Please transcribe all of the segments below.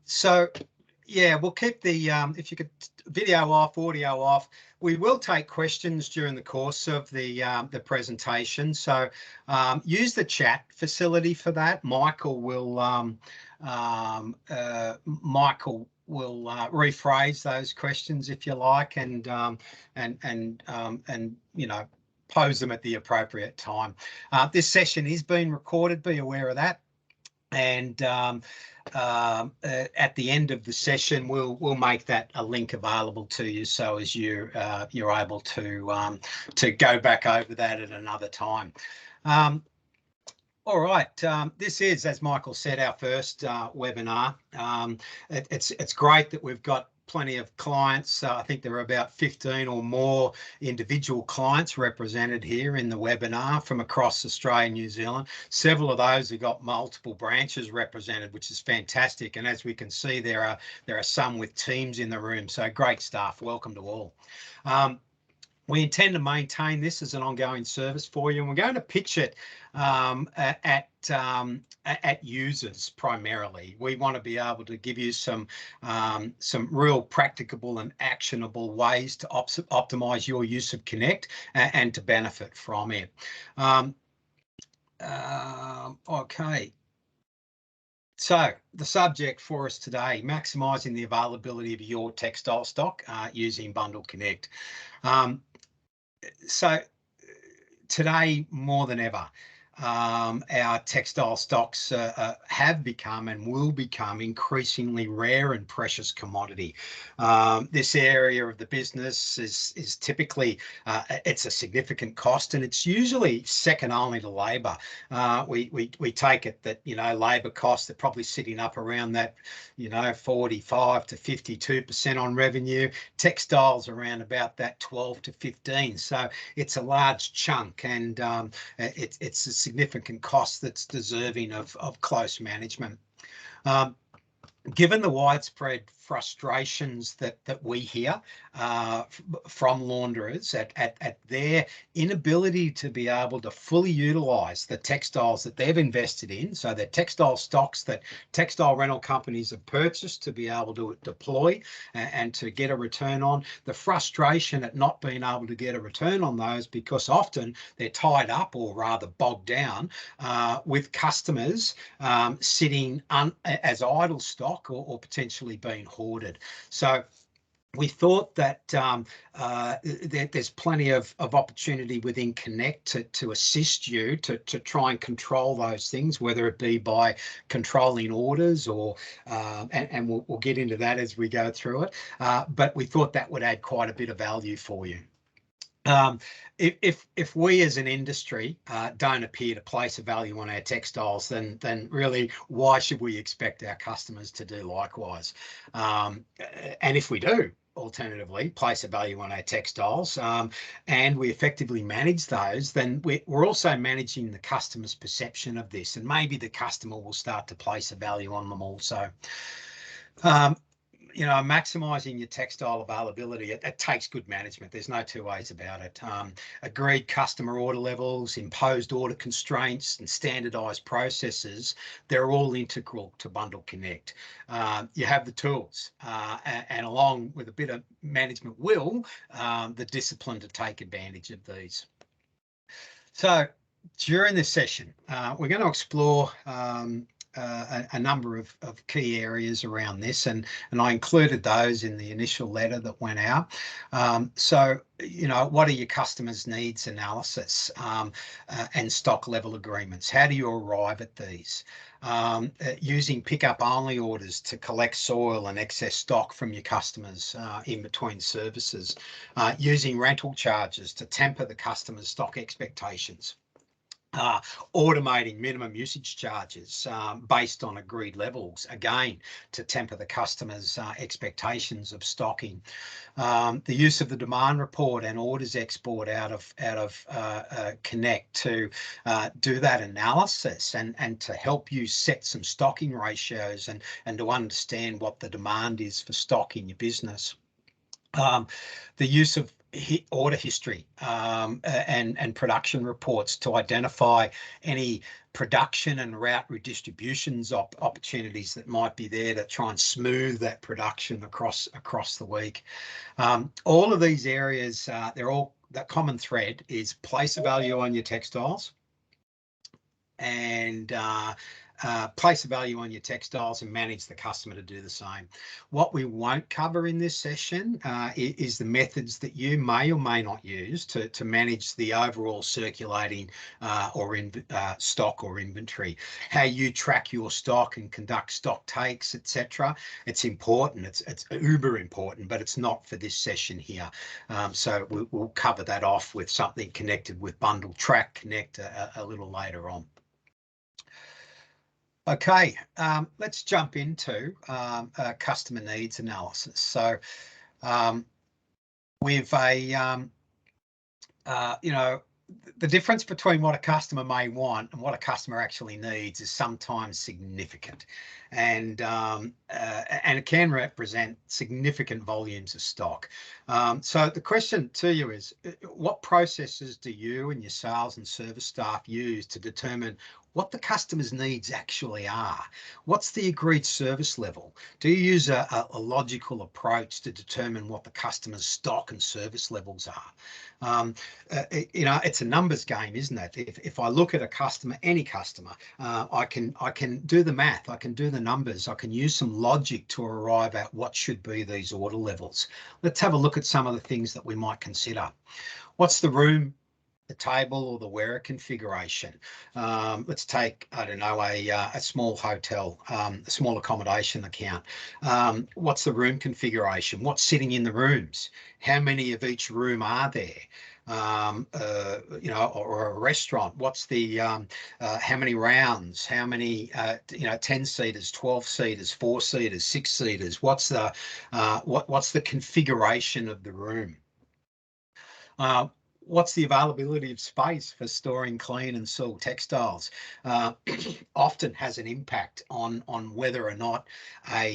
So yeah, we'll keep the, if you could, video off, audio off. We will take questions during the course of the presentation. So use the chat facility for that. Michael will rephrase those questions if you like, and you know, pose them at the appropriate time. This session is being recorded. Be aware of that. And at the end of the session, we'll make that a link available to you, so as you're able to go back over that at another time. All right, this is, as Michael said, our first webinar. It's great that we've got plenty of clients. I think there are about 15 or more individual clients represented here in the webinar from across Australia and New Zealand. Several of those have got multiple branches represented, which is fantastic. And as we can see, there are some with teams in the room. So great stuff. Welcome to all. We intend to maintain this as an ongoing service for you, and we're going to pitch it at users primarily. We want to be able to give you some real practicable and actionable ways to optimize your use of Connect and to benefit from it. Okay. So the subject for us today, maximising the availability of your textile stock using Bundle Connect. So today, more than ever, our textile stocks have become and will become increasingly rare and precious commodity. This area of the business is typically, it's a significant cost, and it's usually second only to labour. We take it that, you know, labour costs are probably sitting up around that, you know, 45 to 52% on revenue. Textiles around about that 12 to 15. So it's a large chunk, and it's a significant cost that's deserving of close management. Given the widespread frustrations that we hear from launderers at their inability to be able to fully utilise the textiles that they've invested in, so the textile stocks that textile rental companies have purchased to be able to deploy and to get a return on, the frustration at not being able to get a return on those because often they're tied up, or rather bogged down, with customers sitting as idle stock or potentially being hoarded. So we thought that there's plenty of opportunity within Connect to assist you to try and control those things, whether it be by controlling orders or, and we'll get into that as we go through it. But we thought that would add quite a bit of value for you. If we as an industry don't appear to place a value on our textiles, then really why should we expect our customers to do likewise? And if we do, alternatively, place a value on our textiles and we effectively manage those, then we're also managing the customer's perception of this, and maybe the customer will start to place a value on them also. You know, maximising your textile availability, it takes good management. There's no two ways about it. Agreed customer order levels, imposed order constraints, and standardised processes, they're all integral to Bundle Connect. You have the tools and along with a bit of management will, the discipline to take advantage of these. So during this session, we're going to explore a number of key areas around this, and I included those in the initial letter that went out. So, you know, what are your customers' needs analysis and stock level agreements? How do you arrive at these? Using pickup only orders to collect soil and excess stock from your customers in between services. Using rental charges to temper the customer's stock expectations. Automating minimum usage charges based on agreed levels, again, to temper the customer's expectations of stocking. The use of the demand report and orders export out of Connect to do that analysis and to help you set some stocking ratios and to understand what the demand is for stock in your business. The use of order history and production reports to identify any production and route redistributions opportunities that might be there to try and smooth that production across the week. All of these areas, they're all, that common thread is place a value on your textiles and place a value on your textiles and manage the customer to do the same. What we won't cover in this session is the methods that you may or may not use to manage the overall circulating stock or inventory, how you track your stock and conduct stock takes, etc. It's important, it's uber important, but it's not for this session here. So we'll cover that off with something connected with Bundle Track Connect a little later on. Okay, let's jump into customer needs analysis. So with a, you know, the difference between what a customer may want and what a customer actually needs is sometimes significant, and it can represent significant volumes of stock. So the question to you is, what processes do you and your sales and service staff use to determine what the customer's needs actually are? What's the agreed service level? Do you use a logical approach to determine what the customer's stock and service levels are? You know, it's a numbers game, isn't it? If I look at a customer, any customer, I can do the math, I can do the numbers, I can use some logic to arrive at what should be these order levels. Let's have a look at some of the things that we might consider. What's the room, the table, or the wearer configuration? Let's take, I don't know, a small hotel, a small accommodation account. What's the room configuration? What's sitting in the rooms? How many of each room are there? You know, or a restaurant, what's the how many rounds, how many you know, 10 seaters, 12 seaters, 4 seaters, 6 seaters? What's the what's the configuration of the room? What's the availability of space for storing clean and soiled textiles? Often has an impact on whether or not a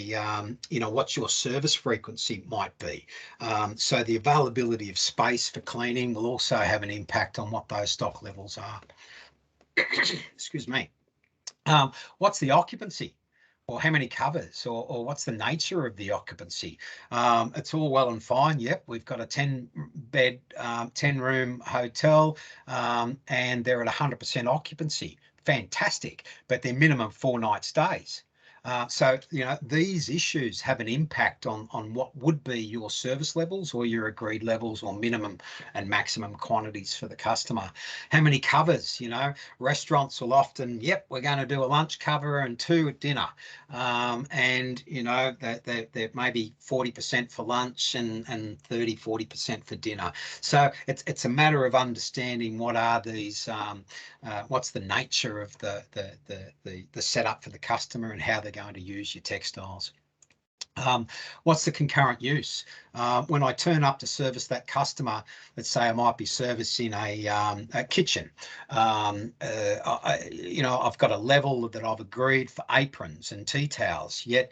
you know, what your service frequency might be. So the availability of space for cleaning will also have an impact on what those stock levels are. Excuse me. What's the occupancy? Or how many covers, or what's the nature of the occupancy? It's all well and fine. Yep, we've got a 10-bed, 10-room hotel, and they're at 100% occupancy. Fantastic, but they're minimum 4-night stays. So, you know, these issues have an impact on what would be your service levels or your agreed levels or minimum and maximum quantities for the customer. How many covers? You know, restaurants will often, yep, we're going to do a lunch cover and 2 at dinner. And, you know, they're maybe 40% for lunch and 30-40% for dinner. So it's a matter of understanding what are these, what's the nature of the setup for the customer and how they're going to use your textiles. What's the concurrent use? When I turn up to service that customer, let's say I might be servicing a kitchen. You know, I've got a level that I've agreed for aprons and tea towels, yet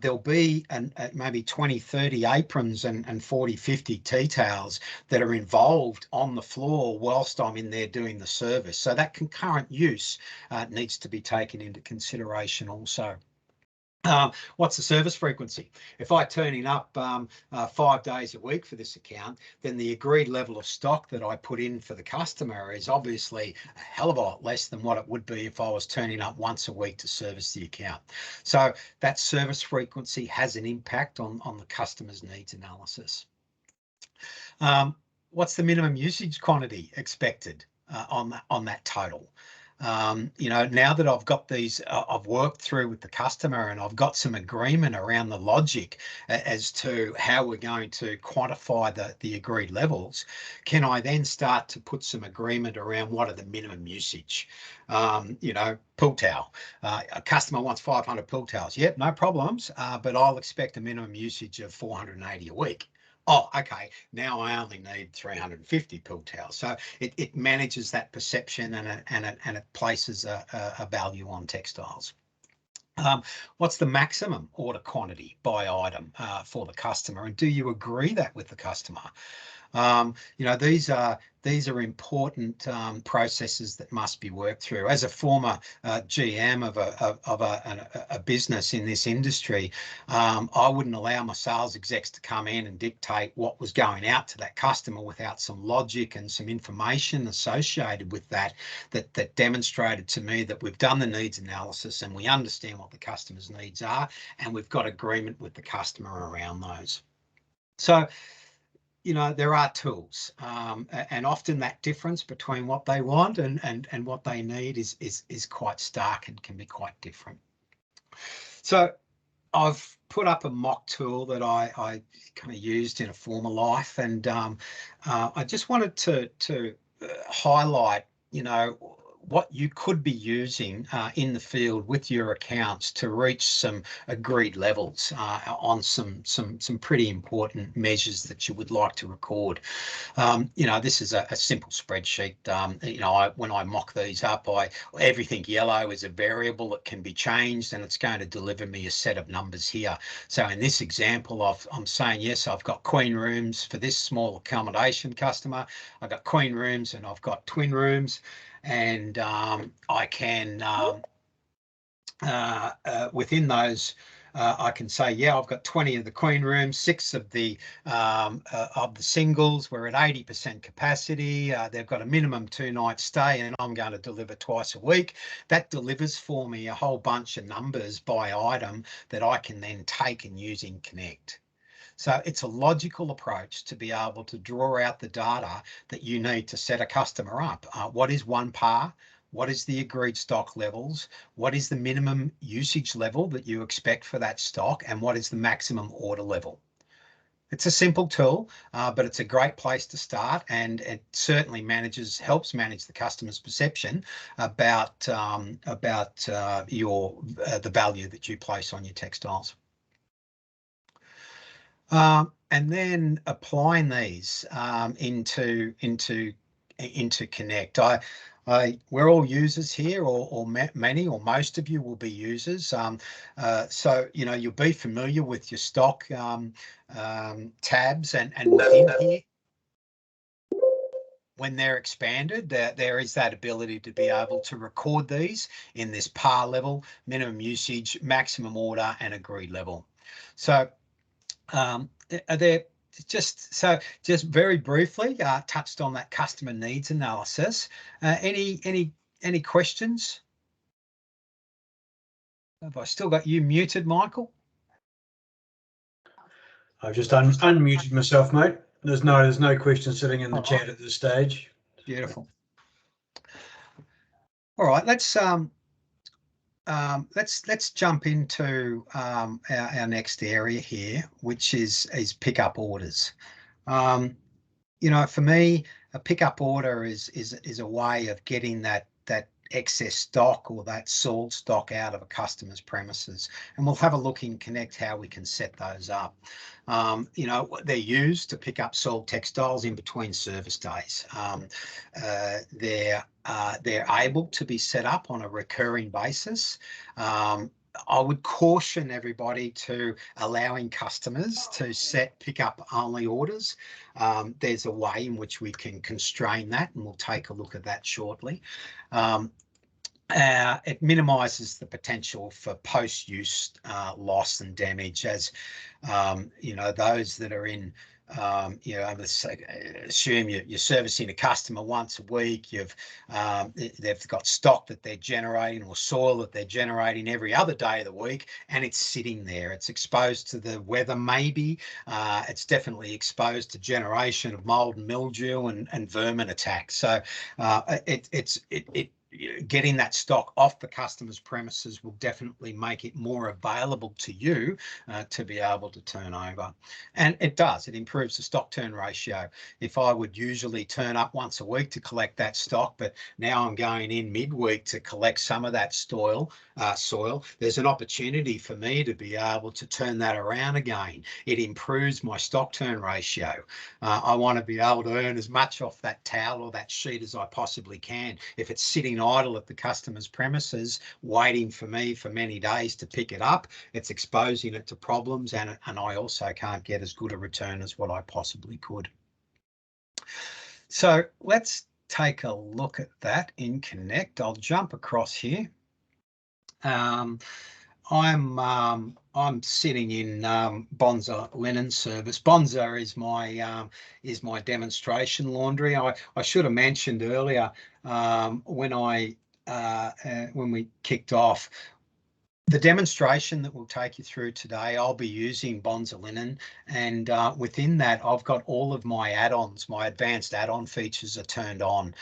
there'll be maybe 20-30 aprons and 40-50 tea towels that are involved on the floor whilst I'm in there doing the service. So that concurrent use needs to be taken into consideration also. What's the service frequency? If I'm turning up 5 days a week for this account, then the agreed level of stock that I put in for the customer is obviously a hell of a lot less than what it would be if I was turning up once a week to service the account. So that service frequency has an impact on the customer's needs analysis. What's the minimum usage quantity expected on that total? You know, now that I've got these, I've worked through with the customer and I've got some agreement around the logic as to how we're going to quantify the agreed levels, can I then start to put some agreement around what are the minimum usage? You know, pool towel. A customer wants 500 pool towels. Yep, no problems, but I'll expect a minimum usage of 480 a week. Oh, okay, now I only need 350 pool towels. So it manages that perception and it places a value on textiles. What's the maximum order quantity by item for the customer? And do you agree that with the customer? These are important processes that must be worked through. As a former GM of a business in this industry, I wouldn't allow my sales execs to come in and dictate what was going out to that customer without some logic and some information associated with that demonstrated to me that we've done the needs analysis and we understand what the customer's needs are, and we've got agreement with the customer around those. So, there are tools, and often that difference between what they want and what they need is quite stark and can be quite different. So I've put up a mock tool that I kind of used in a former life, and I just wanted to highlight, what you could be using in the field with your accounts to reach some agreed levels on some pretty important measures that you would like to record. This is a simple spreadsheet. When I mock these up, everything yellow is a variable that can be changed, and it's going to deliver me a set of numbers here. So in this example, I'm saying, yes, I've got queen rooms for this small accommodation customer. I've got queen rooms and I've got twin rooms, and I can within those, I can say, yeah, I've got 20 of the queen rooms, 6 of the singles. We're at 80% capacity. They've got a minimum 2-night stay, and I'm going to deliver twice a week. That delivers for me a whole bunch of numbers by item that I can then take and use in Connect. So it's a logical approach to be able to draw out the data that you need to set a customer up. What is one par? What is the agreed stock levels? What is the minimum usage level that you expect for that stock? And what is the maximum order level? It's a simple tool, but it's a great place to start, and it certainly helps manage the customer's perception about the value that you place on your textiles. And then applying these into Connect. We're all users here, or many or most of you will be users. So you'll be familiar with your stock tabs, and within here, when they're expanded, there is that ability to be able to record these in this par level, minimum usage, maximum order, and agreed level. So just very briefly touched on that customer needs analysis. Any questions? Have I still got you muted, Michael? I've just unmuted myself, mate. There's no questions sitting in the chat at this stage. Beautiful. All right, let's jump into our next area here, which is pickup orders. For me, a pickup order is a way of getting that excess stock or that sold stock out of a customer's premises, and we'll have a look in Connect how we can set those up. They're used to pick up sold textiles in between service days. They're able to be set up on a recurring basis. I would caution everybody to allowing customers to set pickup only orders. There's a way in which we can constrain that, and we'll take a look at that shortly. It minimises the potential for post-use loss and damage, as those that are in let's assume you're servicing a customer once a week. They've got stock that they're generating or soil that they're generating every other day of the week, and it's sitting there. It's exposed to the weather, maybe. It's definitely exposed to generation of mold and mildew and vermin attacks. So getting that stock off the customer's premises will definitely make it more available to you to be able to turn over. And it improves the stock turn ratio. If I would usually turn up once a week to collect that stock, but now I'm going in midweek to collect some of that soil, there's an opportunity for me to be able to turn that around again. It improves my stock turn ratio. I want to be able to earn as much off that towel or that sheet as I possibly can. If it's sitting idle at the customer's premises waiting for me for many days to pick it up, it's exposing it to problems, and I also can't get as good a return as what I possibly could. So let's take a look at that in Connect. I'll jump across here. I'm sitting in Bonza Linen Service. Bonza is my demonstration laundry. I should have mentioned earlier when we kicked off. The demonstration that we'll take you through today, I'll be using Bonza Linen, and within that, I've got all of my add-ons, my advanced add-on features are turned on.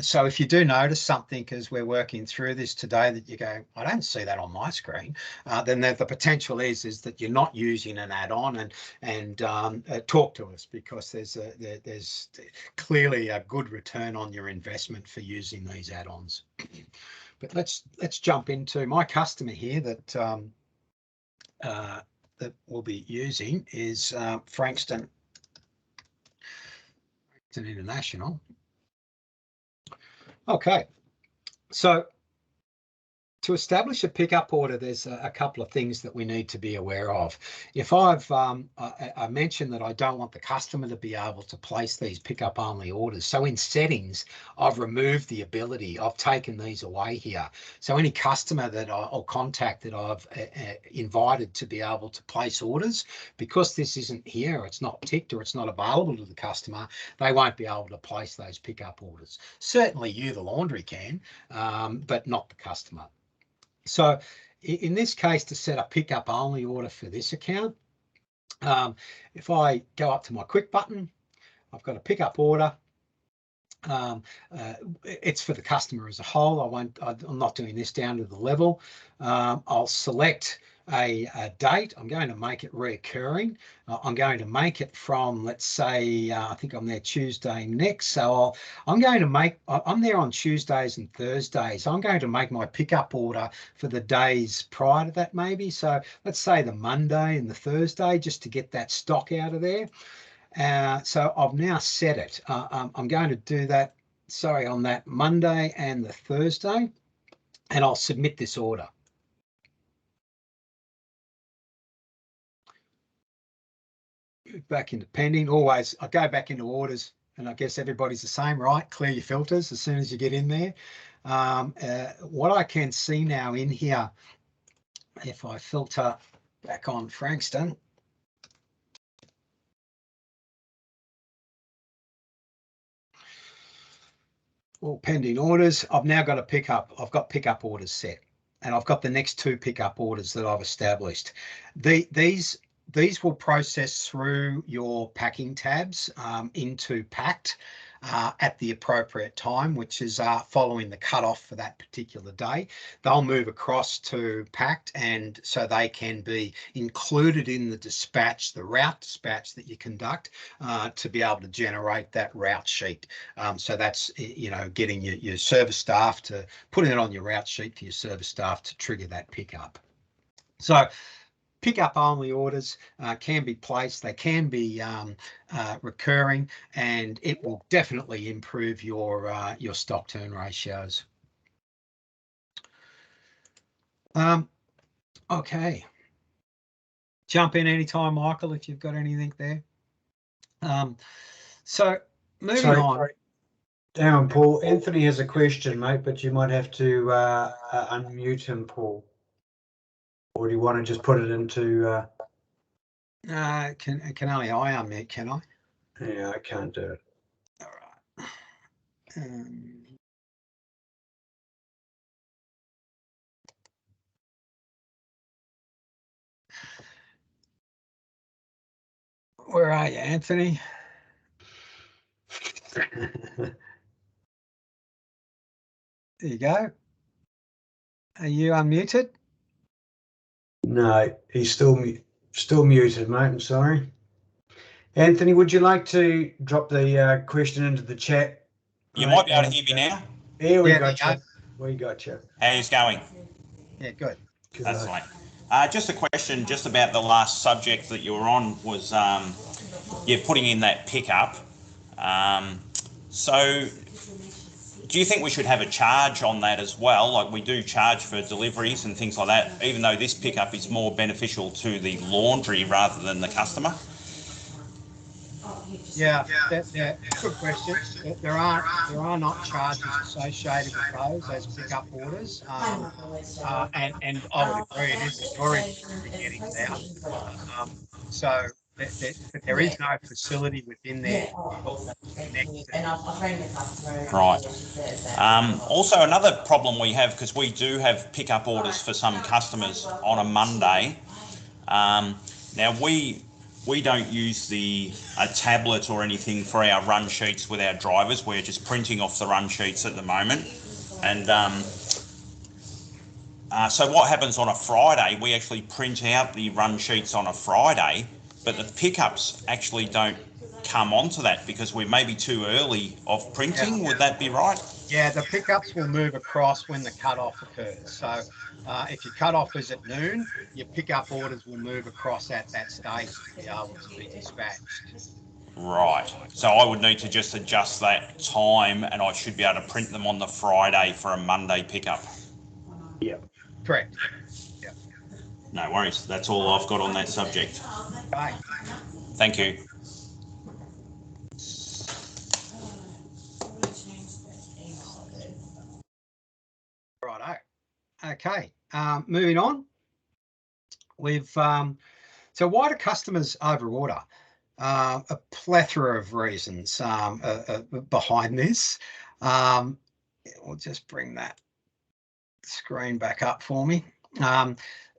So if you do notice something as we're working through this today that you go, I don't see that on my screen, then the potential is that you're not using an add-on, and talk to us, because there's clearly a good return on your investment for using these add-ons. But let's jump into my customer here that we'll be using is Frankston International. Okay, so to establish a pickup order, there's a couple of things that we need to be aware of. If I mentioned that I don't want the customer to be able to place these pickup only orders. So in settings, I've removed the ability. I've taken these away here. So any customer that or contact that I've invited to be able to place orders, because this isn't here, it's not ticked or it's not available to the customer, they won't be able to place those pickup orders. Certainly you, the laundry, can, but not the customer. So in this case, to set a pickup only order for this account, if I go up to my quick button, I've got a pickup order. It's for the customer as a whole. I'm not doing this down to the level. I'll select a date. I'm going to make it reoccurring. I'm going to make it from, let's say, I think I'm there Tuesday next. So I'm there on Tuesdays and Thursdays. I'm going to make my pickup order for the days prior to that, maybe. So let's say the Monday and the Thursday, just to get that stock out of there. So I've now set it. I'm going to do that, on that Monday and the Thursday, and I'll submit this order. Back into pending. Always, I go back into orders, and I guess everybody's the same, right? Clear your filters as soon as you get in there. What I can see now in here, if I filter back on Frankston, all pending orders, I've now got I've got pickup orders set, and I've got the next two pickup orders that I've established. These will process through your packing tabs into packed at the appropriate time, which is following the cutoff for that particular day. They'll move across to packed, and so they can be included in the dispatch, the route dispatch that you conduct, to be able to generate that route sheet. So that's, getting your service staff to putting it on your route sheet for your service staff to trigger that pickup. So pickup only orders can be placed, they can be recurring, and it will definitely improve your stock turn ratios. Okay, jump in anytime, Michael, if you've got anything there. So moving on. Hang on, Paul. Anthony has a question, mate, but you might have to unmute him, Paul. Or do you want to just put it into? Can only I unmute, can I? Yeah, I can't do it. All right. Where are you, Anthony? There you go. Are you unmuted? No, he's still muted, mate. I'm sorry. Anthony, would you like to drop the question into the chat? You might be able to hear me now. Yeah, we got you. We got you. How's going? Yeah, good. That's right. Just a question, just about the last subject that you were on was, putting in that pickup. So, do you think we should have a charge on that as well? Like we do charge for deliveries and things like that, even though this pickup is more beneficial to the laundry rather than the customer? Yeah, good question. There are not charges associated with those as pickup orders, and I would agree it is your industry to get it out. So but there is no facility within there that connects to. Right. Also, another problem we have, because we do have pickup orders for some customers on a Monday. Now we don't use a tablet or anything for our run sheets with our drivers. We're just printing off the run sheets at the moment, and so what happens on a Friday? We actually print out the run sheets on a Friday, but the pickups actually don't come onto that because we may be too early of printing. Would that be right? Yeah, the pickups will move across when the cutoff occurs. So if your cutoff is at noon, your pickup orders will move across at that stage to be able to be dispatched. Right. So I would need to just adjust that time, and I should be able to print them on the Friday for a Monday pickup. Yep. Correct. Yeah. No worries. That's all I've got on that subject. Okay. Thank you. Righto. Okay. Moving on. We've so why do customers overorder? A plethora of reasons behind this. We'll just bring that screen back up for me.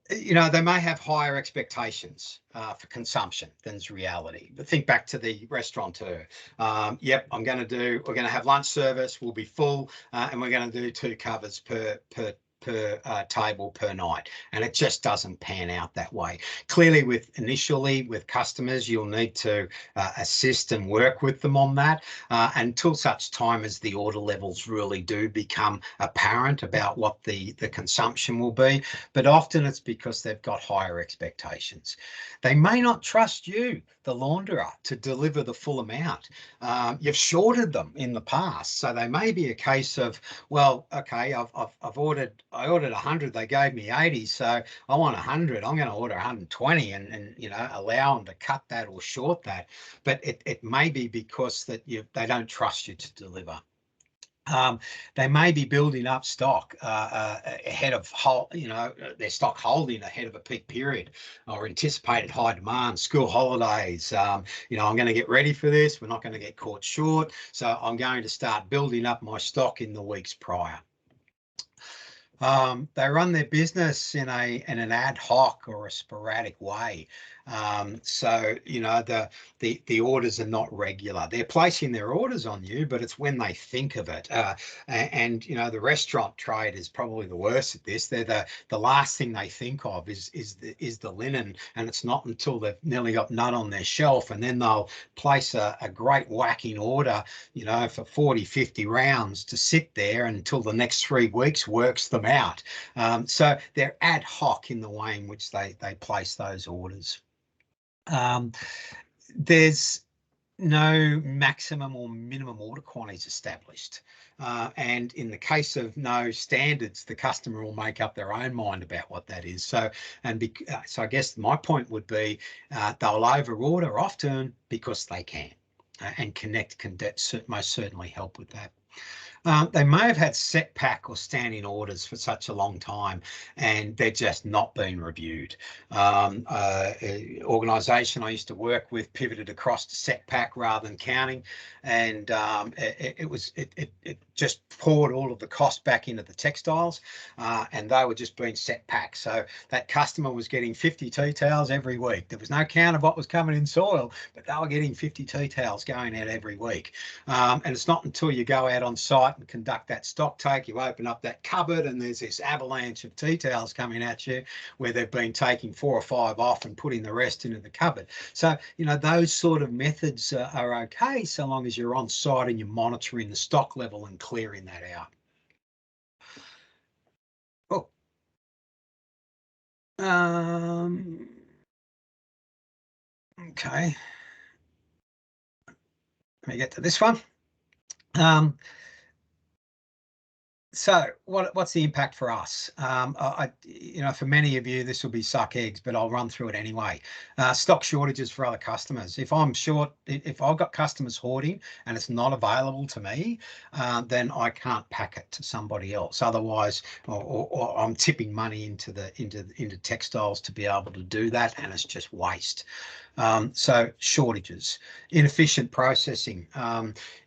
They may have higher expectations for consumption than's reality. But think back to the restaurateur. Yep, we're going to have lunch service, we'll be full, and we're going to do 2 covers per table per night, and it just doesn't pan out that way. Clearly, initially with customers, you'll need to assist and work with them on that until such time as the order levels really do become apparent about what the consumption will be. But often it's because they've got higher expectations. They may not trust you, the launderer, to deliver the full amount. You've shorted them in the past, so they may be a case of, well, okay, I ordered 100, they gave me 80, so I want 100. I'm going to order 120 and allow them to cut that or short that. But it may be because that they don't trust you to deliver. They may be building up stock ahead of their stock holding ahead of a peak period or anticipated high demand, school holidays. I'm going to get ready for this. We're not going to get caught short, so I'm going to start building up my stock in the weeks prior. They run their business in an ad hoc or a sporadic way. So the orders are not regular. They're placing their orders on you, but it's when they think of it. And the restaurant trade is probably the worst at this. They're the last thing they think of is the linen, and it's not until they've nearly got none on their shelf, and then they'll place a great whacking order, for 40, 50 rounds to sit there until the next 3 weeks works them out. So they're ad hoc in the way in which they place those orders. There's no maximum or minimum order quantities established. And in the case of no standards, the customer will make up their own mind about what that is. So I guess my point would be they'll overorder often because they can, and Connect can most certainly help with that. They may have had set pack or standing orders for such a long time, and they're just not being reviewed. Organisation I used to work with pivoted across to set pack rather than counting, and it just poured all of the cost back into the textiles, and they were just being set pack. So that customer was getting 50 tea towels every week. There was no count of what was coming in soil, but they were getting 50 tea towels going out every week. And it's not until you go out on site and conduct that stock take, you open up that cupboard and there's this avalanche of tea towels coming at you where they've been taking 4 or 5 off and putting the rest into the cupboard. So, those sort of methods are okay so long as you're on site and you're monitoring the stock level and clearing that out. Okay. Let me get to this one. So what's the impact for us? You know, for many of you, this will be suck eggs, but I'll run through it anyway. Stock shortages for other customers. If I'm short, if I've got customers hoarding and it's not available to me, then I can't pack it to somebody else. Otherwise, or I'm tipping money into textiles to be able to do that, and it's just waste. So shortages, inefficient processing.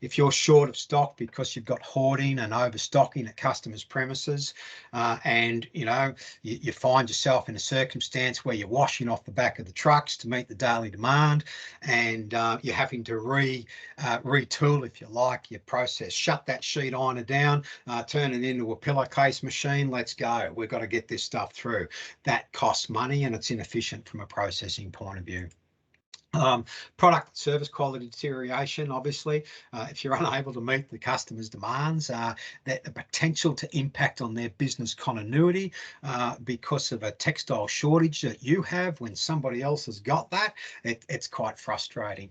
If you're short of stock because you've got hoarding and overstocking at customers' premises, and you know you find yourself in a circumstance where you're washing off the back of the trucks to meet the daily demand, and you're having to retool, if you like, your process. Shut that sheet ironer down, turn it into a pillowcase machine. Let's go. We've got to get this stuff through. That costs money and it's inefficient from a processing point of view. Product and service quality deterioration, obviously, if you're unable to meet the customer's demands, that the potential to impact on their business continuity because of a textile shortage that you have when somebody else has got that, it's quite frustrating.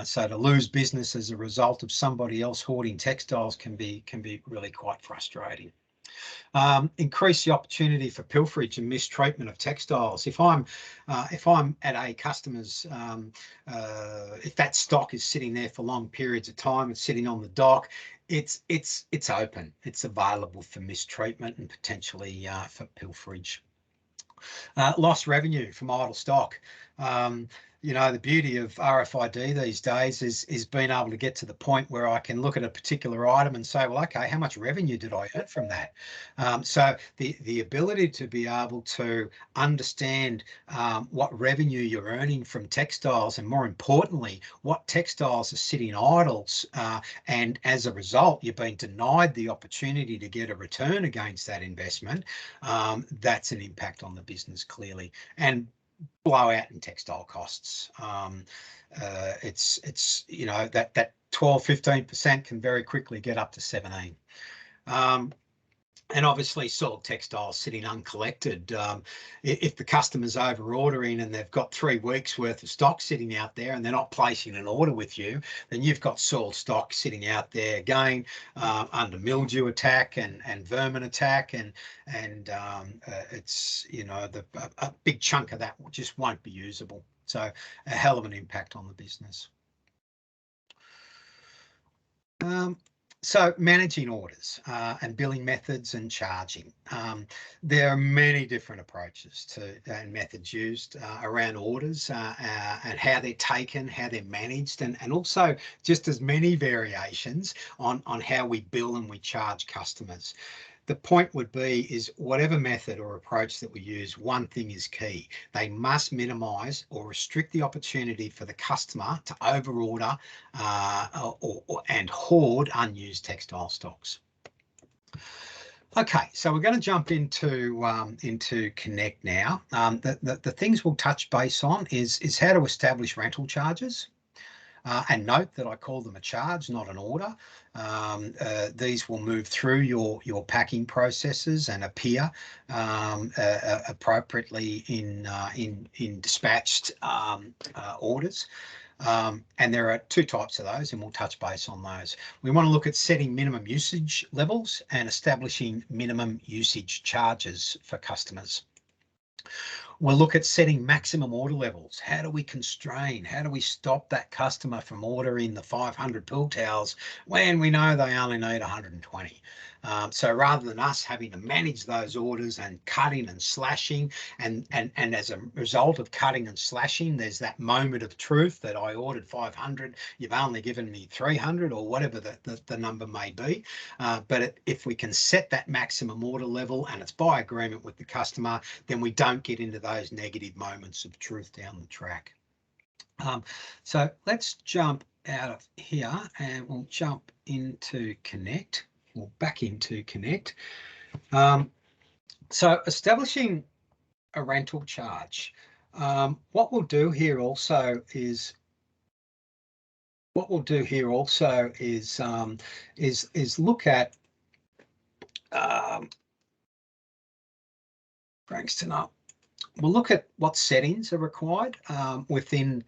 So to lose business as a result of somebody else hoarding textiles can be really quite frustrating. Increase the opportunity for pilferage and mistreatment of textiles. If I'm at a customer's, if that stock is sitting there for long periods of time, it's sitting on the dock, it's open, it's available for mistreatment and potentially for pilferage. Lost revenue from idle stock. You know, the beauty of RFID these days is being able to get to the point where I can look at a particular item and say, well, okay, how much revenue did I earn from that? So the ability to be able to understand what revenue you're earning from textiles, and more importantly, what textiles are sitting idles, and as a result, you're being denied the opportunity to get a return against that investment. That's an impact on the business, clearly. And blowout in textile costs. It's you know, that 12-15% can very quickly get up to 17. And obviously sold textiles sitting uncollected. If the customer's over ordering and they've got 3 weeks worth of stock sitting out there and they're not placing an order with you, then you've got sold stock sitting out there again, under mildew attack and vermin attack, and it's, you know, a big chunk of that just won't be usable. So a hell of an impact on the business. So managing orders and billing methods and charging. There are many different approaches to and methods used around orders and how they're taken, how they're managed, and also just as many variations on how we bill and we charge customers. The point would be is whatever method or approach that we use, one thing is key. They must minimise or restrict the opportunity for the customer to overorder and hoard unused textile stocks. Okay, so we're going to jump into Connect now. The things we'll touch base on is how to establish rental charges. And note that I call them a charge, not an order. These will move through your packing processes and appear appropriately in dispatched orders. And there are 2 types of those, and we'll touch base on those. We want to look at setting minimum usage levels and establishing minimum usage charges for customers. We'll look at setting maximum order levels. How do we constrain? How do we stop that customer from ordering the 500 pool towels when we know they only need 120? So rather than us having to manage those orders and cutting and slashing, and as a result of cutting and slashing, there's that moment of truth that I ordered 500, you've only given me 300, or whatever the number may be. But if we can set that maximum order level and it's by agreement with the customer, then we don't get into those negative moments of truth down the track. So let's jump out of here and we'll jump into Connect. Or back into Connect. So establishing a rental charge. What we'll do here also is look at Frankston up. We'll look at what settings are required within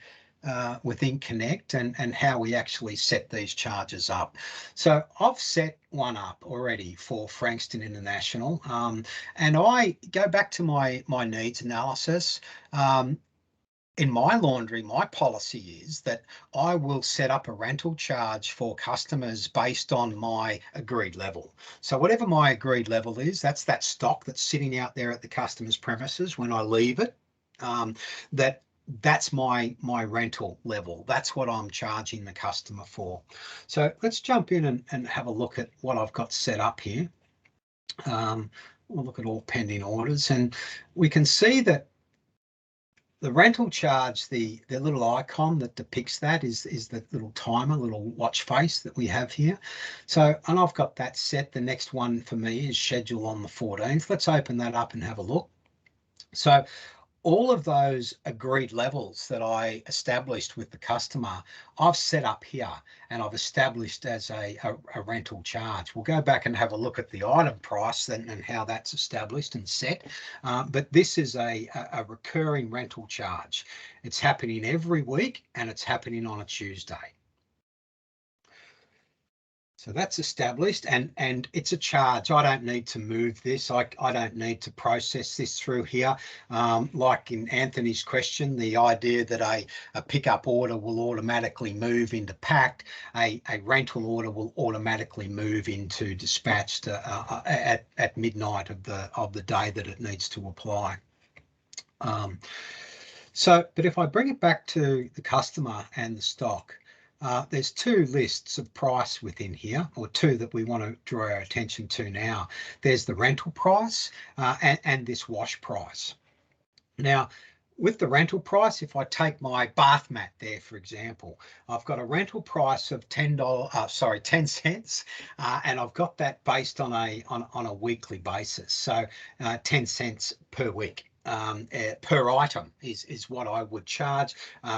within Connect and how we actually set these charges up. So I've set one up already for Frankston International, and I go back to my needs analysis. In my laundry, my policy is that I will set up a rental charge for customers based on my agreed level. So whatever my agreed level is, that's that stock that's sitting out there at the customer's premises when I leave it. That's my rental level. That's what I'm charging the customer for. So let's jump in and have a look at what I've got set up here. We'll look at all pending orders, and we can see that the rental charge, the little icon that depicts that is the little timer, little watch face that we have here. So, and I've got that set. The next one for me is scheduled on the 14th. Let's open that up and have a look. So all of those agreed levels that I established with the customer, I've set up here and I've established as a rental charge. We'll go back and have a look at the item price and how that's established and set. But this is a recurring rental charge. It's happening every week and it's happening on a Tuesday. So that's established and it's a charge. I don't need to move this. I don't need to process this through here. Like in Anthony's question, the idea that a pickup order will automatically move into packed, a rental order will automatically move into dispatched at midnight of the day that it needs to apply. But if I bring it back to the customer and the stock, there's two lists of price within here, or two that we want to draw our attention to now. There's the rental price and this wash price. Now, with the rental price, if I take my bath mat there, for example, I've got a rental price of $10 cents, and I've got that based on a weekly basis. So 10 cents per week. Per item is what I would charge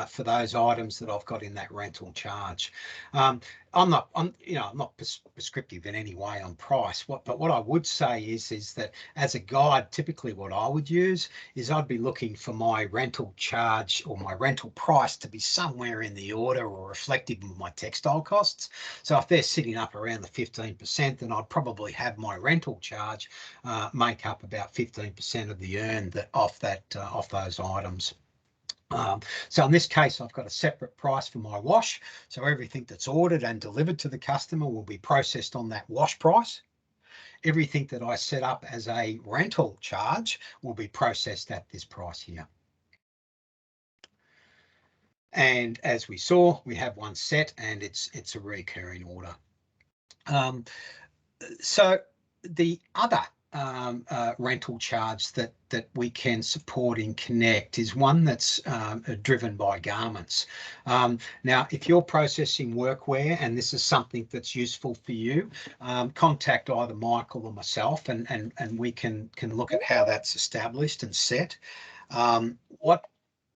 for those items that I've got in that rental charge. I'm not prescriptive in any way on price. But what I would say is that as a guide, typically what I would use is I'd be looking for my rental charge or my rental price to be somewhere in the order or reflective of my textile costs. So if they're sitting up around the 15%, then I'd probably have my rental charge make up about 15% of the earn off those items. So in this case, I've got a separate price for my wash. So everything that's ordered and delivered to the customer will be processed on that wash price. Everything that I set up as a rental charge will be processed at this price here. And as we saw, we have one set and it's a recurring order. So the other rental charge that we can support in Connect is one that's driven by garments. Now, if you're processing workwear and this is something that's useful for you, contact either Michael or myself, and we can look at how that's established and set.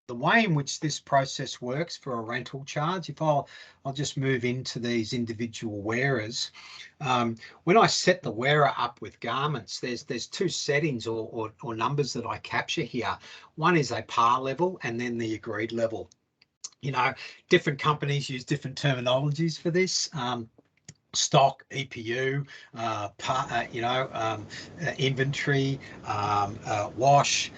The way in which this process works for a rental charge, if I'll just move into these individual wearers. When I set the wearer up with garments, there's two settings or numbers that I capture here. One is a par level and then the agreed level. You know, different companies use different terminologies for this. Stock, EPU, inventory, wash.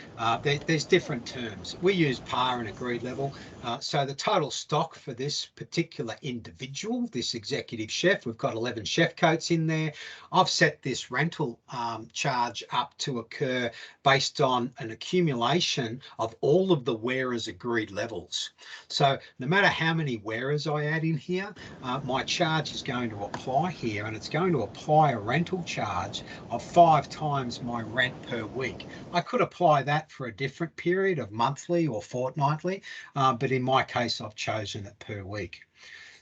There's different terms. We use par and agreed level. So the total stock for this particular individual, this executive chef, we've got 11 chef coats in there. I've set this rental charge up to occur based on an accumulation of all of the wearers' agreed levels. So no matter how many wearers I add in here, my charge is going to apply here, and it's going to apply a rental charge of 5 times my rent per week. I could apply that for a different period of monthly or fortnightly, but in my case, I've chosen it per week.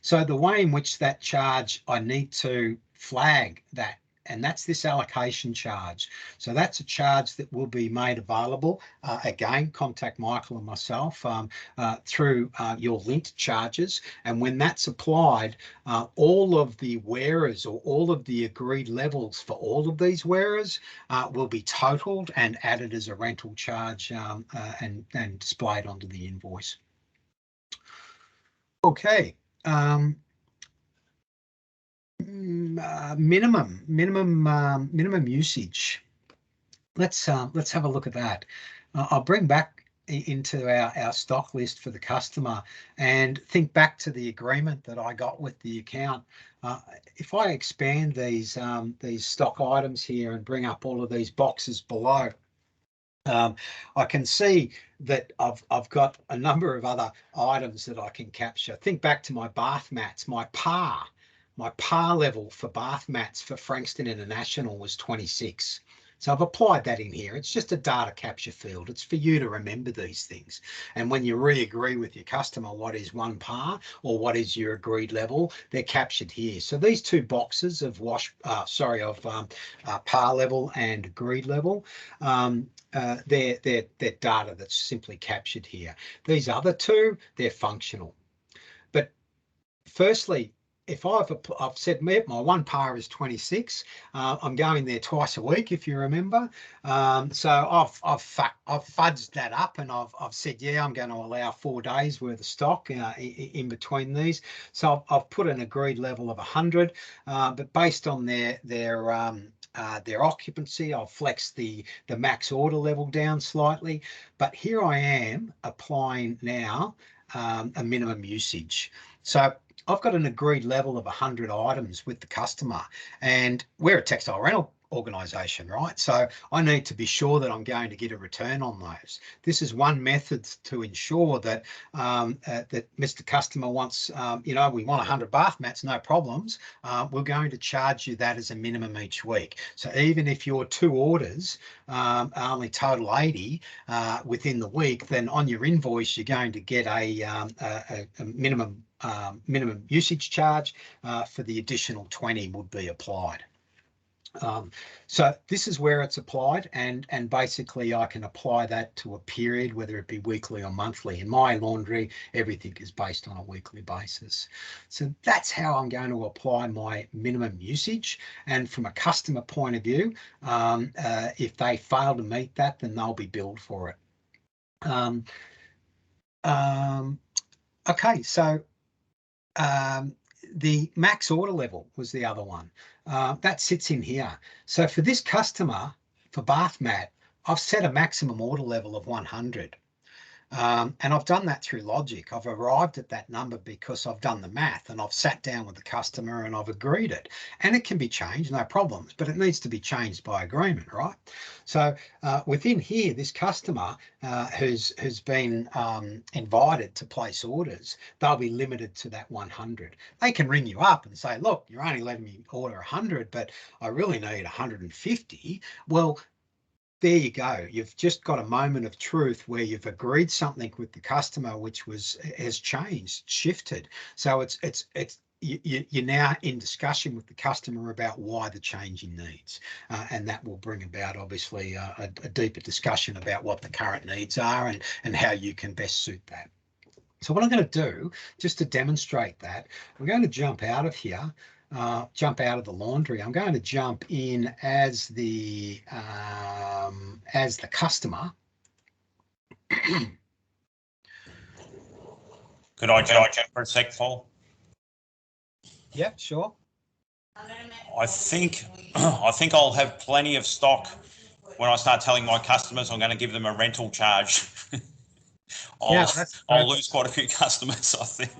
So the way in which that charge, I need to flag that, and that's this allocation charge. So that's a charge that will be made available. Again, contact Michael and myself through your linked charges. And when that's applied, all of the wearers or all of the agreed levels for all of these wearers will be totaled and added as a rental charge and displayed onto the invoice. Okay. Minimum usage. Let's have a look at that. I'll bring back into our stock list for the customer and think back to the agreement that I got with the account. If I expand these stock items here and bring up all of these boxes below, I can see that I've got a number of other items that I can capture. Think back to my bath mats, my par level for bath mats for Frankston International was 26. So I've applied that in here. It's just a data capture field. It's for you to remember these things. And when you re-agree with your customer what is one par or what is your agreed level, they're captured here. So these two boxes of par level and agreed level, they're data that's simply captured here. These other two, they're functional. But firstly, if I've said my one par is 26, I'm going there twice a week, if you remember. So I've fudged that up, and I've said, yeah, I'm going to allow 4 days worth of stock in between these. So I've put an agreed level of 100, but based on their occupancy, I'll flex the max order level down slightly. But here I am applying now a minimum usage. So I've got an agreed level of 100 items with the customer, and we're a textile rental organisation, right? So I need to be sure that I'm going to get a return on those. This is one method to ensure that that Mr. Customer wants, we want 100 bath mats, no problems. We're going to charge you that as a minimum each week. So even if your 2 orders only total 80 within the week, then on your invoice you're going to get a minimum usage charge for the additional 20 would be applied. So this is where it's applied, and basically I can apply that to a period, whether it be weekly or monthly. In my laundry, everything is based on a weekly basis. So that's how I'm going to apply my minimum usage. And from a customer point of view, if they fail to meet that, then they'll be billed for it. Okay, so the max order level was the other one. That sits in here. So for this customer, for bath mat, I've set a maximum order level of 100. And I've done that through logic. I've arrived at that number because I've done the math, and I've sat down with the customer and I've agreed it. And it can be changed, no problems, but it needs to be changed by agreement, right? So within here, this customer who's been invited to place orders, they'll be limited to that 100. They can ring you up and say, look, you're only letting me order 100, but I really need 150. Well, there you go. You've just got a moment of truth where you've agreed something with the customer, which has changed, shifted. So you're now in discussion with the customer about why the change in needs, and that will bring about obviously a deeper discussion about what the current needs are and how you can best suit that. So what I'm going to do, just to demonstrate that, we're going to jump out of here. Jump out of the laundry. I'm going to jump in as the customer. Could I jump for a sec, Paul? Yeah, sure. I think I'll have plenty of stock when I start telling my customers I'm going to give them a rental charge. I'll lose quite a few customers, I think.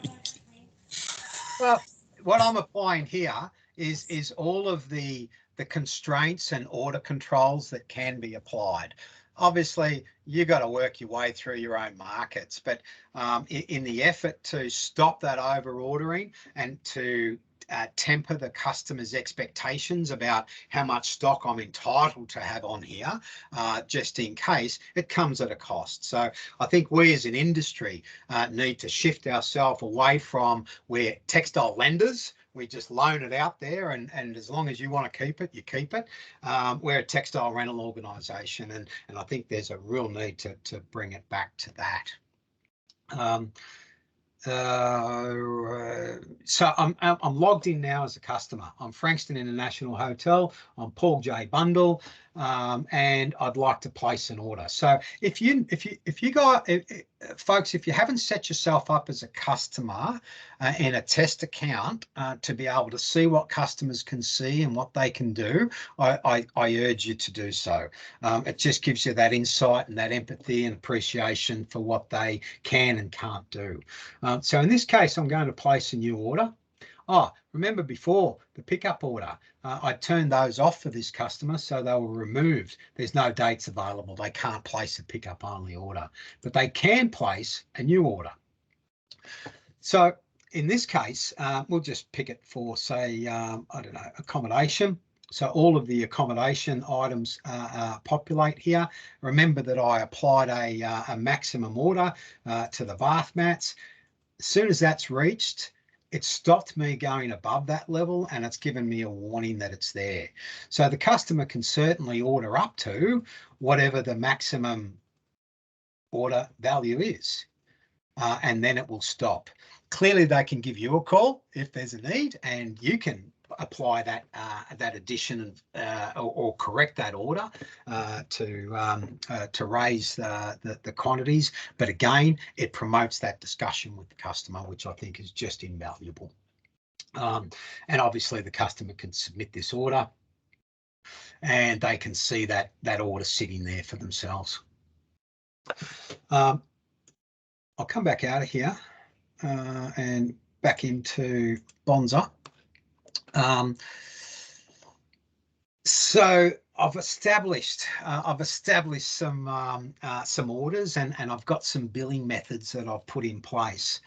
Well, what I'm applying here is all of the constraints and order controls that can be applied. Obviously, you've got to work your way through your own markets, but in the effort to stop that over ordering and to temper the customer's expectations about how much stock I'm entitled to have on here, just in case, it comes at a cost. So I think we as an industry need to shift ourselves away from where textile lenders, we just loan it out there, and as long as you want to keep it, you keep it. We're a textile rental organisation, and I think there's a real need to bring it back to that. So I'm logged in now as a customer. I'm Frankston International Hotel. I'm Paul J. Bundle. and I'd like to place an order. So folks, if you haven't set yourself up as a customer in a test account to be able to see what customers can see and what they can do, I urge you to do so. It just gives you that insight and that empathy and appreciation for what they can and can't do. So in this case, I'm going to place a new order. Oh, remember before the pickup order, I turned those off for this customer, so they were removed. There's no dates available. They can't place a pickup only order, but they can place a new order. So in this case, we'll just pick it for, say, I don't know, accommodation. So all of the accommodation items populate here. Remember that I applied a maximum order to the bath mats. As soon as that's reached, it stopped me going above that level, and it's given me a warning that it's there. So the customer can certainly order up to whatever the maximum order value is, and then it will stop. Clearly, they can give you a call if there's a need, and you can apply that addition or correct that order to raise the quantities. But again, it promotes that discussion with the customer, which I think is just invaluable. And obviously, the customer can submit this order, and they can see that order sitting there for themselves. I'll come back out of here and back into Bonza. So I've established some orders, and I've got some billing methods that I've put in place.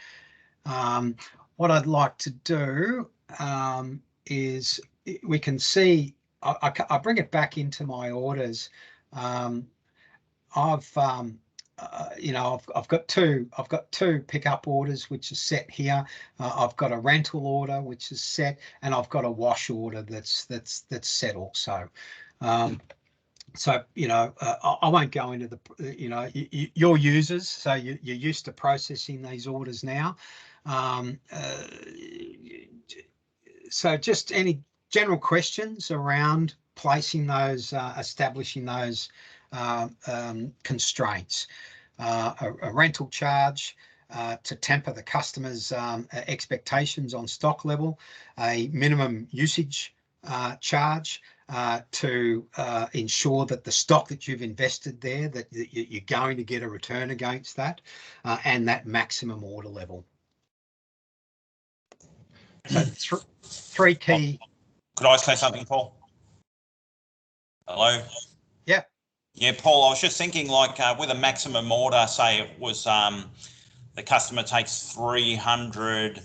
What I'd like to do is we can see I bring it back into my orders. I've got two pickup orders which are set here. I've got a rental order which is set, and I've got a wash order that's set also. So I won't go into the your users, so you're used to processing these orders now. So just any general questions around placing those, establishing those constraints. A rental charge to temper the customer's expectations on stock level, a minimum usage charge to ensure that the stock that you've invested there, that you're going to get a return against that, and that maximum order level. So three key. Could I say something, Paul? Hello? Yeah. Yeah, Paul, I was just thinking, like, with a maximum order, say it was the customer takes 300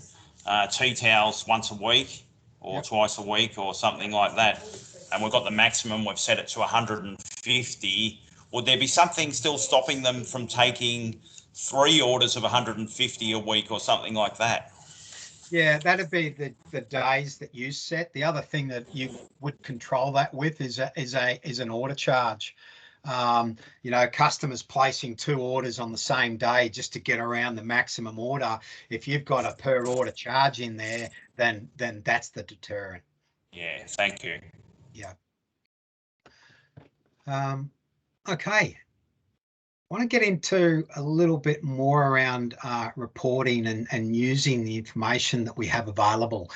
tea towels once a week or twice a week or something like that, and we've got the maximum, we've set it to 150. Would there be something still stopping them from taking 3 orders of 150 a week or something like that? Yeah, that'd be the days that you set. The other thing that you would control that with is an order charge. Customers placing 2 orders on the same day just to get around the maximum order. If you've got a per order charge in there, then that's the deterrent. Yeah, thank you. Yeah. Okay. I want to get into a little bit more around reporting and using the information that we have available.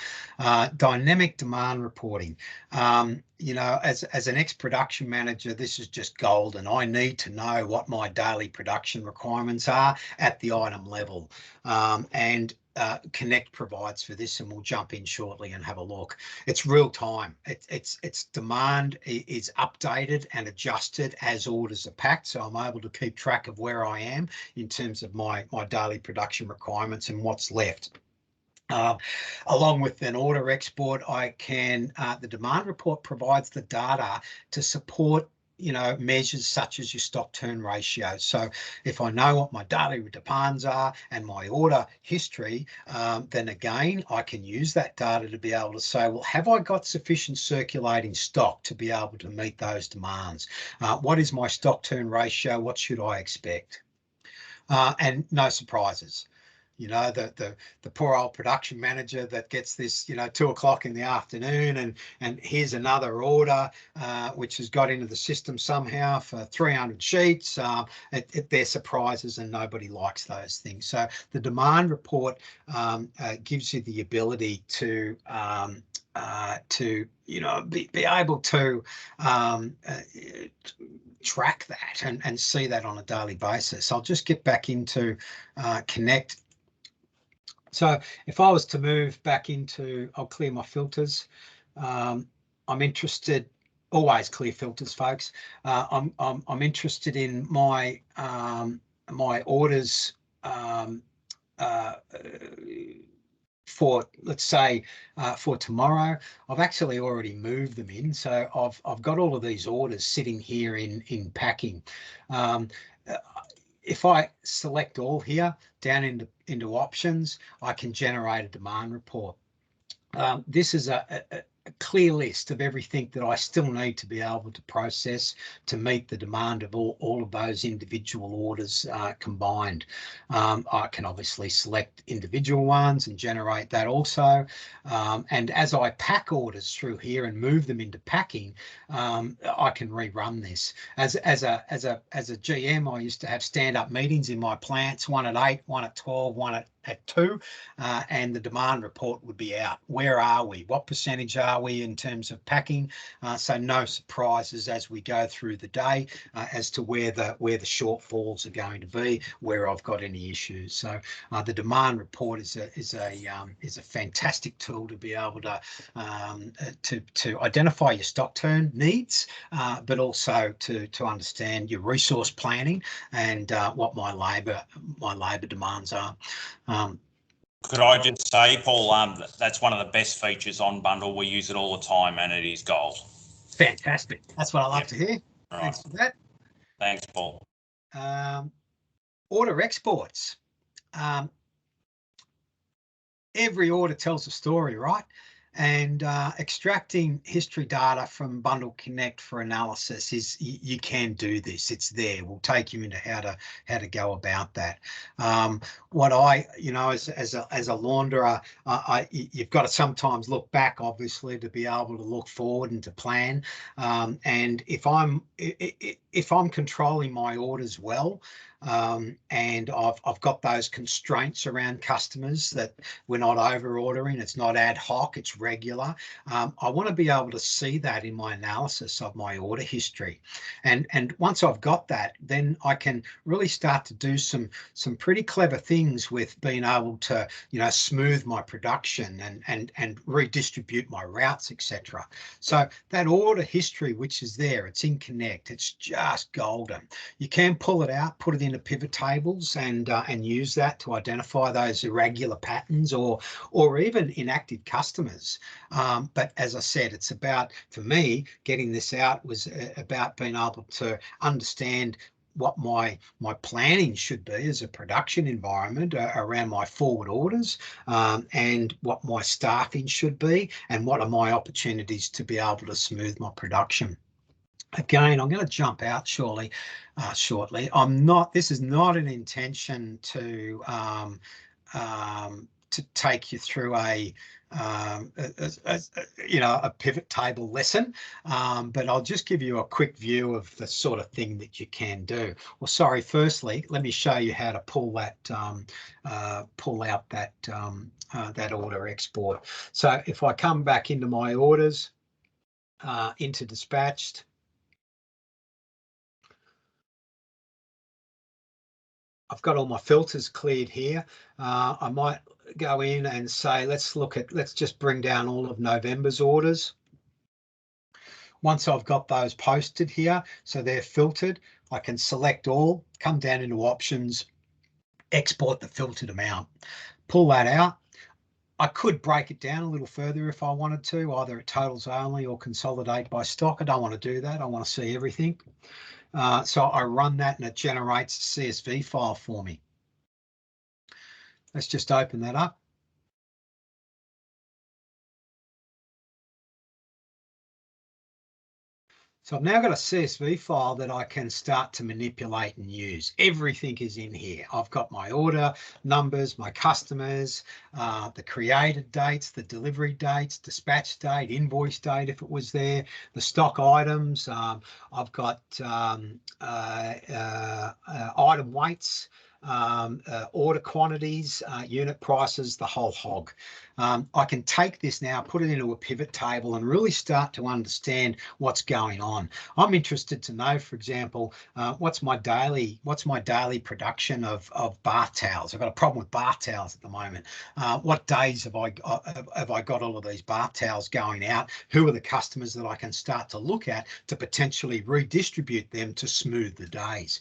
Dynamic demand reporting. As an ex-production manager, this is just gold, and I need to know what my daily production requirements are at the item level. And Connect provides for this, and we'll jump in shortly and have a look. It's real time. It's demand is updated and adjusted as orders are packed, so I'm able to keep track of where I am in terms of my daily production requirements and what's left. Along with an order export, I can the demand report provides the data to support measures such as your stock turn ratio. So if I know what my daily demands are and my order history, then again, I can use that data to be able to say, well, have I got sufficient circulating stock to be able to meet those demands? What is my stock turn ratio? What should I expect? And no surprises. You know, the poor old production manager that gets this, you know, 2 o'clock in the afternoon, and here's another order which has got into the system somehow for 300 sheets. They're surprises, and nobody likes those things. So the demand report gives you the ability to you know, be able to track that and see that on a daily basis. I'll just get back into Connect. So if I was to move back into, I'll clear my filters. I'm interested, always clear filters, folks. I'm interested in my my orders for, let's say, for tomorrow. I've actually already moved them in, so I've got all of these orders sitting here in packing. If I select all here down into options, I can generate a demand report. This is a clear list of everything that I still need to be able to process to meet the demand of all of those individual orders combined. I can obviously select individual ones and generate that also. And as I pack orders through here and move them into packing, I can rerun this. As a GM, I used to have stand-up meetings in my plants, one at 8, one at 12, one at 2, and the demand report would be out. Where are we? What percentage are we in terms of packing? So no surprises as we go through the day as to where the shortfalls are going to be, where I've got any issues. So the demand report is a fantastic tool to be able to identify your stock turn needs, but also to understand your resource planning and what my labour demands are. Could I just say, Paul, that's one of the best features on Bundle. We use it all the time, and it is gold. Fantastic. That's what I love to hear. Right. Thanks for that. Thanks, Paul. Order exports. Every order tells a story, right? And extracting history data from Bundle Connect for analysis is, you can do this. It's there. We'll take you into how to go about that. What I, you know, as a launderer, you've got to sometimes look back, obviously, to be able to look forward and to plan. And if I'm controlling my orders well, and I've got those constraints around customers that we're not over ordering, it's not ad hoc, it's regular. I want to be able to see that in my analysis of my order history. And once I've got that, then I can really start to do some pretty clever things with being able to, you know, smooth my production and redistribute my routes, etc. So that order history, which is there, it's in Connect, it's just golden. You can pull it out, put it into pivot tables, and use that to identify those irregular patterns or even inactive customers. But as I said, it's about, for me, getting this out was about being able to understand what my planning should be as a production environment around my forward orders, and what my staffing should be, and what are my opportunities to be able to smooth my production. Again, I'm going to jump out shortly. This is not an intention to take you through a pivot table lesson, but I'll just give you a quick view of the sort of thing that you can do. Well, sorry, firstly, let me show you how to pull out that order export. So if I come back into my orders, into dispatched, I've got all my filters cleared here. I might go in and say, let's just bring down all of November's orders. Once I've got those posted here, so they're filtered, I can select all, come down into options, export the filtered amount, pull that out. I could break it down a little further if I wanted to, either at totals only or consolidate by stock. I don't want to do that. I want to see everything. So I run that and it generates a CSV file for me. Let's just open that up. So I've now got a CSV file that I can start to manipulate and use. Everything is in here. I've got my order numbers, my customers, the created dates, the delivery dates, dispatch date, invoice date if it was there, the stock items. I've got item weights, order quantities, unit prices, the whole hog. I can take this now, put it into a pivot table and really start to understand what's going on. I'm interested to know, for example, what's my daily production of bath towels. I've got a problem with bath towels at the moment. What days have I got all of these bath towels going out? Who are the customers that I can start to look at to potentially redistribute them to smooth the days?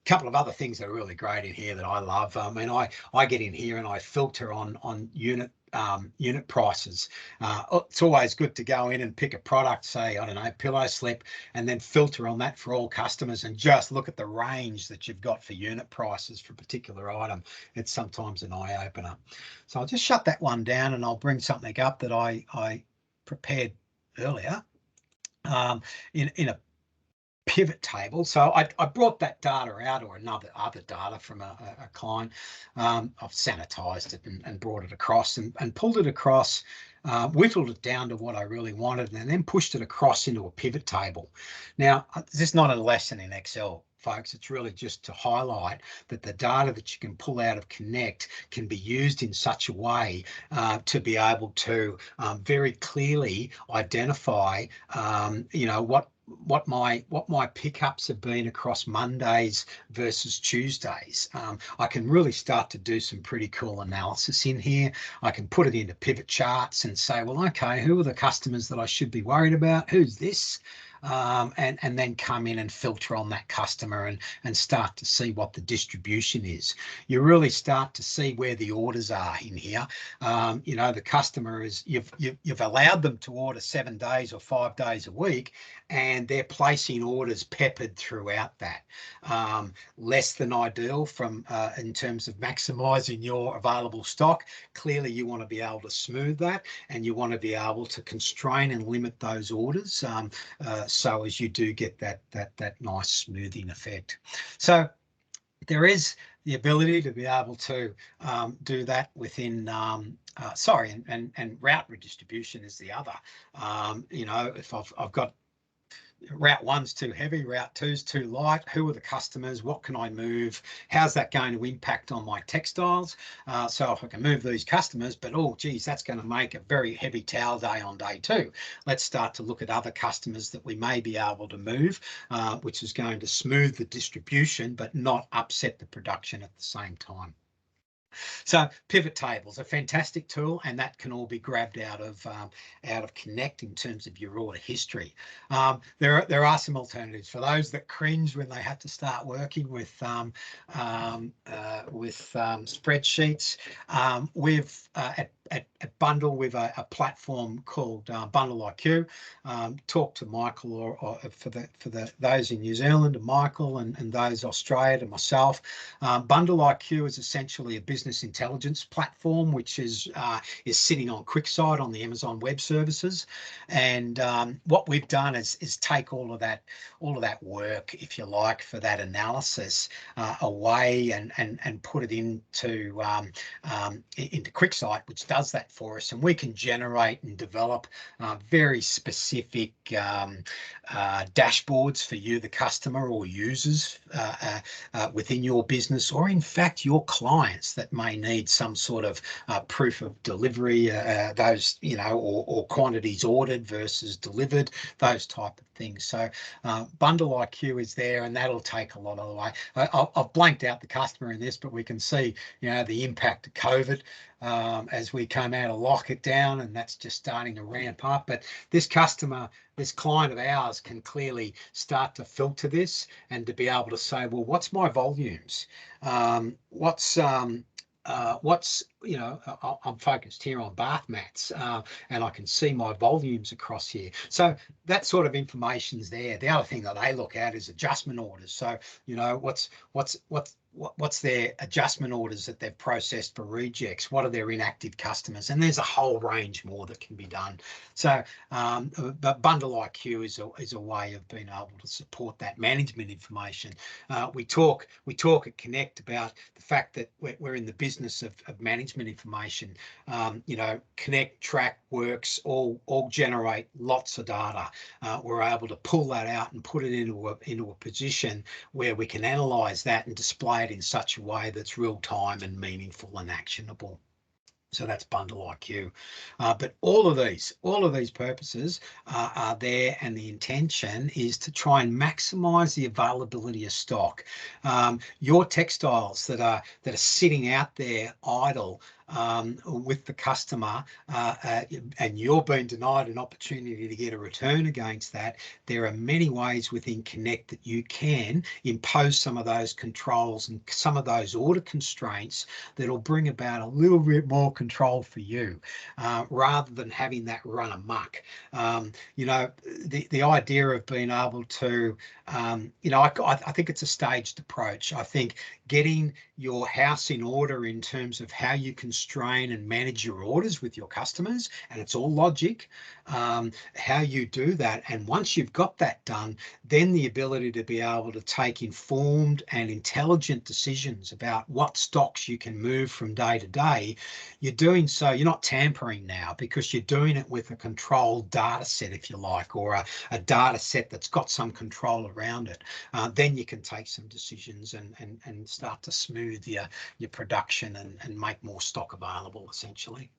Couple of other things that are really great in here that I love. I mean, I get in here and I filter on unit prices. It's always good to go in and pick a product, say, I don't know, pillow slip, and then filter on that for all customers and just look at the range that you've got for unit prices for a particular item. It's sometimes an eye opener. So I'll just shut that one down and I'll bring something up that I prepared earlier in a pivot table. So I brought that data out, or other data from a client. I've sanitized it and brought it across and pulled it across, whittled it down to what I really wanted, and then pushed it across into a pivot table. Now, this is not a lesson in Excel, folks. It's really just to highlight that the data that you can pull out of Connect can be used in such a way to be able to very clearly identify, you know, what my pickups have been across Mondays versus Tuesdays. I can really start to do some pretty cool analysis in here. I can put it into pivot charts and say, well, okay, who are the customers that I should be worried about? Who's this? And then come in and filter on that customer and start to see what the distribution is. You really start to see where the orders are in here. You know, the customer is, you've allowed them to order 7 days or 5 days a week, and they're placing orders peppered throughout that. Less than ideal from in terms of maximising your available stock. Clearly, you want to be able to smooth that, and you want to be able to constrain and limit those orders. So as you do get that nice smoothing effect. So there is the ability to be able to do that within, and route redistribution is the other. You know, if I've got route 1's too heavy, route 2's too light, who are the customers, what can I move, how's that going to impact on my textiles? So if I can move these customers, but oh geez, that's going to make a very heavy towel day on day 2. Let's start to look at other customers that we may be able to move, which is going to smooth the distribution but not upset the production at the same time. So pivot tables, a fantastic tool, and that can all be grabbed out of Connect in terms of your order history. There are some alternatives for those that cringe when they have to start working with spreadsheets. We've at Bundle with a platform called Bundle IQ. Talk to Michael or for those in New Zealand, and Michael and those Australia, to myself. Bundle IQ is essentially a business intelligence platform which is sitting on QuickSight on the Amazon Web Services, and what we've done is take all of that work, if you like, for that analysis away and put it into QuickSight, which does that for us, and we can generate and develop very specific dashboards for you, the customer or users within your business, or in fact your clients that may need some sort of proof of delivery, those, you know, or quantities ordered versus delivered, those type of things. So Bundle IQ is there, and that'll take a lot of the way. I've blanked out the customer in this, but we can see, you know, the impact of COVID as we come out of lockdown, and that's just starting to ramp up. But this customer, this client of ours, can clearly start to filter this and to be able to say, well, what's my volumes? What's you know, I'm focused here on bath mats, and I can see my volumes across here. So that sort of information's there. The other thing that they look at is adjustment orders. So, you know, what's what's their adjustment orders that they've processed for rejects? What are their inactive customers? And there's a whole range more that can be done. So, but Bundle IQ is a way of being able to support that management information. We talk at Connect about the fact that we're in the business of management information. You know, Connect, Track, Works all generate lots of data. We're able to pull that out and put it into a position where we can analyze that and display it in such a way that's real time and meaningful and actionable. So that's Bundle IQ. But all of these purposes are there, and the intention is to try and maximize the availability of stock. Your textiles that are sitting out there idle with the customer, and you're being denied an opportunity to get a return against that, there are many ways within Connect that you can impose some of those controls and some of those order constraints that'll bring about a little bit more control for you, rather than having that run amok. You know, the idea of being able to, you know, I think it's a staged approach. I think getting your house in order in terms of how you constrain and manage your orders with your customers, and it's all logic, how you do that. And once you've got that done, then the ability to be able to take informed and intelligent decisions about what stocks you can move from day to day. You're doing so, you're not tampering now, because you're doing it with a controlled data set, if you like, or a data set that's got some control around it. Then you can take some decisions and start to smooth your production and make more stock available, essentially.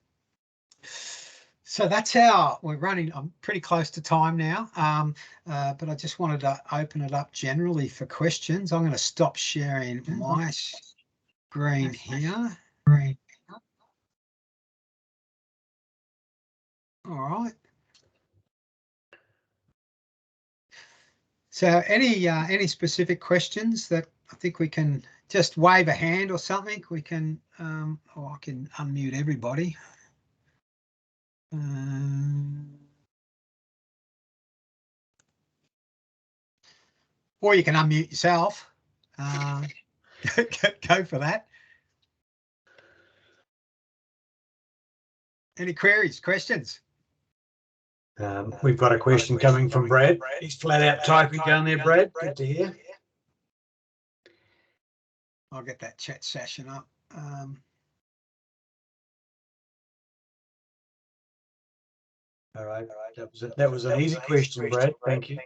So that's how we're running. I'm pretty close to time now, but I just wanted to open it up generally for questions. I'm going to stop sharing my screen here. All right. So any specific questions that I think we can just wave a hand or something? We can, or I can unmute everybody. Or you can unmute yourself. Go for that. Any queries, questions? We've got a question coming from Brad. He's flat out typing down there, Brad. Good to hear. I'll get that chat session up. All right. That was an easy question, Brad. Thank you.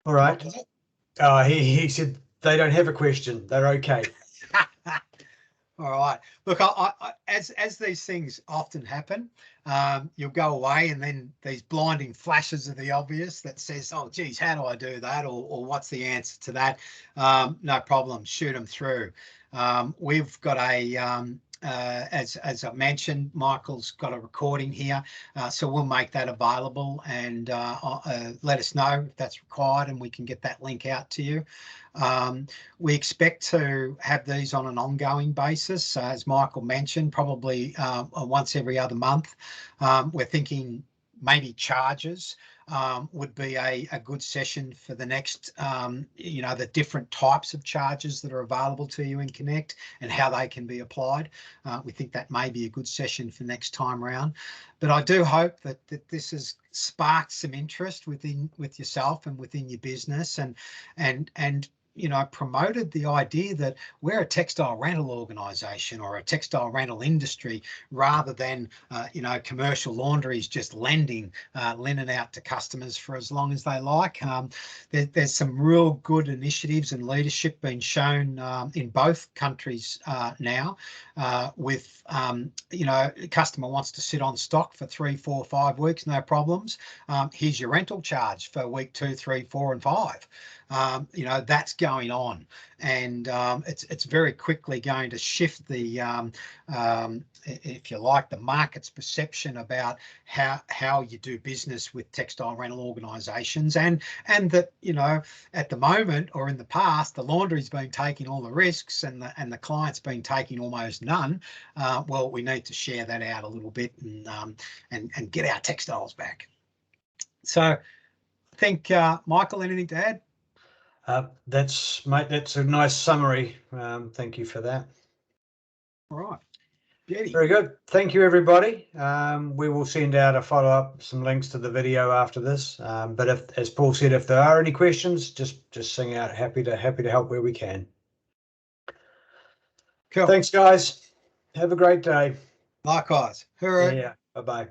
All right. He said they don't have a question. They're okay. All right. Look, as these things often happen, you'll go away and then these blinding flashes of the obvious that says, oh, geez, how do I do that? Or what's the answer to that? No problem. Shoot them through. We've got a, as I mentioned, Michael's got a recording here, so we'll make that available, and let us know if that's required, and we can get that link out to you. We expect to have these on an ongoing basis, as Michael mentioned, probably once every other month. We're thinking maybe charges would be a good session for the next, you know, the different types of charges that are available to you in Connect and how they can be applied. We think that may be a good session for next time round. But I do hope that this has sparked some interest with yourself and within your business, and you know, promoted the idea that we're a textile rental organisation or a textile rental industry, rather than you know, commercial laundries just lending linen out to customers for as long as they like. There's some real good initiatives and leadership being shown in both countries now, with you know, a customer wants to sit on stock for 3, 4, 5 weeks, no problems. Here's your rental charge for week 2, 3, 4, and 5. You know, that's going on, and it's very quickly going to shift the, if you like, the market's perception about how you do business with textile rental organisations, and that, you know, at the moment or in the past, the laundry's been taking all the risks and the client's been taking almost none. Well, we need to share that out a little bit and get our textiles back. So think, Michael, anything to add? That's, mate, that's a nice summary. Thank you for that. All right. Beauty. Very good. Thank you, everybody. We will send out a follow-up, some links to the video after this. But if, as Paul said, if there are any questions, just sing out. Happy to help where we can. Cool. Thanks, guys. Have a great day. Likewise. All right. Yeah. Bye-bye.